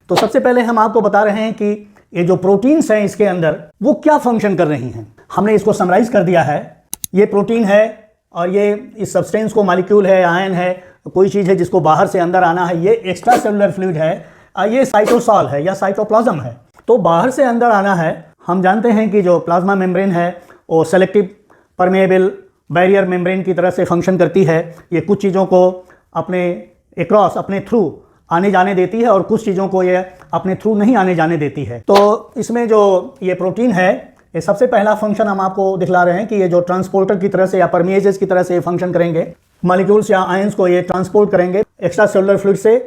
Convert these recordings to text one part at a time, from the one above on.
तो सबसे पहले हम आपको बता रहे हैं कि ये जो प्रोटीन्स हैं इसके अंदर वो क्या फंक्शन कर रही हैं। हमने इसको समराइज कर दिया है। ये प्रोटीन है और ये इस सब्सटेंस को मॉलिक्यूल है, आयन है, कोई चीज़ है जिसको बाहर से अंदर आना है। ये एक्स्ट्रा सेलुलर फ्लूइड है, ये साइटोसॉल है या साइटोप्लाज्म है। तो बाहर से अंदर आना है। हम जानते हैं कि जो प्लाज्मा मेम्ब्रेन है वो सेलेक्टिव परमेएबल बैरियर मेम्ब्रेन की तरह से फंक्शन करती है। ये कुछ चीज़ों को अपने एक्रॉस, अपने थ्रू आने जाने देती है और कुछ चीज़ों को ये अपने थ्रू नहीं आने जाने देती है। तो इसमें जो ये प्रोटीन है, ये सबसे पहला फंक्शन हम आपको दिखला रहे हैं कि ये जो ट्रांसपोर्टर की तरह से या परमिएजेस की तरह से ये फंक्शन करेंगे। मॉलिक्यूल्स या आयंस को ये ट्रांसपोर्ट करेंगे एक्स्ट्रा सेलुलर फ्लूइड से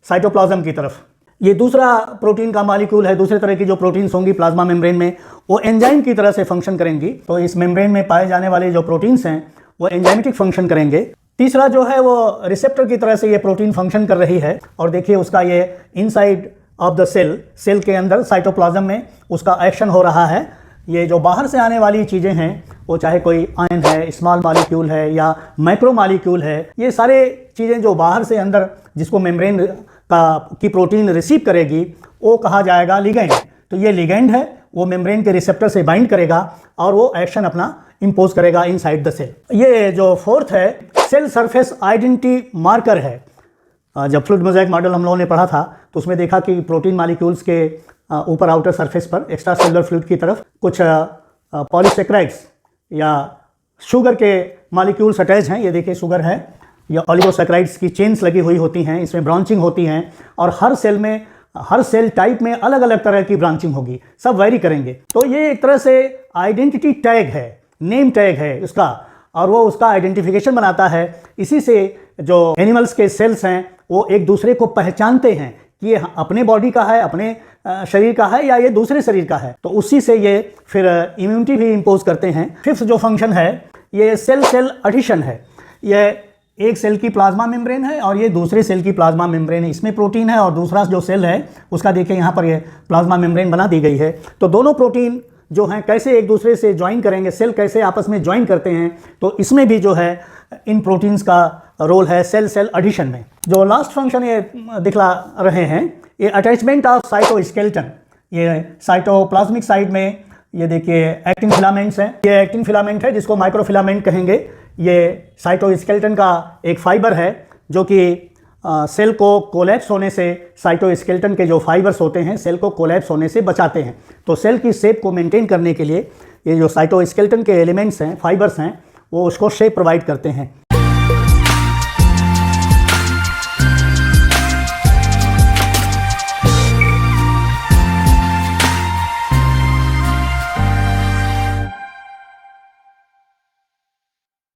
साइटोप्लाज्म की तरफ। ये दूसरा प्रोटीन का मॉलिक्यूल है। दूसरे तरह की जो प्रोटीन्स होंगी प्लाज्मा मेम्ब्रेन में, वो एंजाइम की तरह से फंक्शन करेंगी। तो इस मेम्ब्रेन में पाए जाने वाले जो प्रोटीन्स हैं वो एंजाइमेटिक फंक्शन करेंगे। तीसरा जो है वो रिसेप्टर की तरह से ये प्रोटीन फंक्शन कर रही है। और देखिए उसका ये इनसाइड ऑफ द सेल के अंदर साइटोप्लाज्म में उसका एक्शन हो रहा है। ये जो बाहर से आने वाली चीज़ें हैं वो चाहे कोई आयन है, स्मॉल मॉलिक्यूल है या माइक्रो मॉलिक्यूल है, ये सारे चीज़ें जो बाहर से अंदर जिसको मेम्ब्रेन की प्रोटीन रिसीव करेगी वो कहा जाएगा लिगैंड। तो ये लिगैंड है, वो मेम्ब्रेन के रिसेप्टर से बाइंड करेगा और वो एक्शन अपना इम्पोज करेगा इनसाइड द सेल। ये जो फोर्थ है सेल सरफेस आइडेंटिटी मार्कर है। जब फ्लूइड मोज़ेक मॉडल हम लोगों ने पढ़ा था तो उसमें देखा कि प्रोटीन मॉलिक्यूल्स के ऊपर आउटर सरफेस पर एक्स्ट्रा सेलुलर फ्लूइड की तरफ कुछ पॉलीसेक्राइड्स या शुगर के मॉलिक्यूल्स अटैच हैं। ये देखिए शुगर है या ऑलिगोसेक्राइड्स की चेन्स लगी हुई होती हैं, इसमें ब्रांचिंग होती हैं और हर सेल टाइप में अलग अलग तरह की ब्रांचिंग होगी, सब वेरी करेंगे। तो ये एक तरह से आइडेंटिटी टैग है, नेम टैग है उसका, और वो उसका आइडेंटिफिकेशन बनाता है। इसी से जो एनिमल्स के सेल्स हैं वो एक दूसरे को पहचानते हैं कि ये अपने बॉडी का है, अपने शरीर का है या ये दूसरे शरीर का है। तो उसी से ये फिर इम्यूनिटी भी इम्पोज करते हैं। फिफ्थ जो फंक्शन है ये सेल सेल एडिशन है। ये एक सेल की प्लाज्मा मेम्ब्रेन है और ये दूसरे सेल की प्लाज्मा मेम्ब्रेन है। इसमें प्रोटीन है और दूसरा जो सेल है उसका देखिए यहाँ पर ये प्लाज्मा मेम्ब्रेन बना दी गई है। तो दोनों प्रोटीन जो हैं कैसे एक दूसरे से ज्वाइन करेंगे, सेल कैसे आपस में ज्वाइन करते हैं, तो इसमें भी जो है इन प्रोटीन्स का रोल है सेल सेल एडिशन में। जो लास्ट फंक्शन ये दिखला रहे हैं ये अटैचमेंट ऑफ साइटोस्केलेटन। ये साइटोप्लाज्मिक साइड में ये देखिए एक्टिन फिलामेंट्स हैं। ये एक्टिन फिलामेंट है जिसको माइक्रोफिलामेंट कहेंगे। ये साइटोस्केलेटन का एक फाइबर है जो कि सेल को कोलैप्स होने से, साइटोस्केलेटन के जो फाइबर्स होते हैं सेल को कोलैप्स होने से बचाते हैं। तो सेल की शेप को मेंटेन करने के लिए ये जो साइटोस्केलेटन के एलिमेंट्स हैं, फाइबर्स हैं, वो उसको शेप प्रोवाइड करते हैं।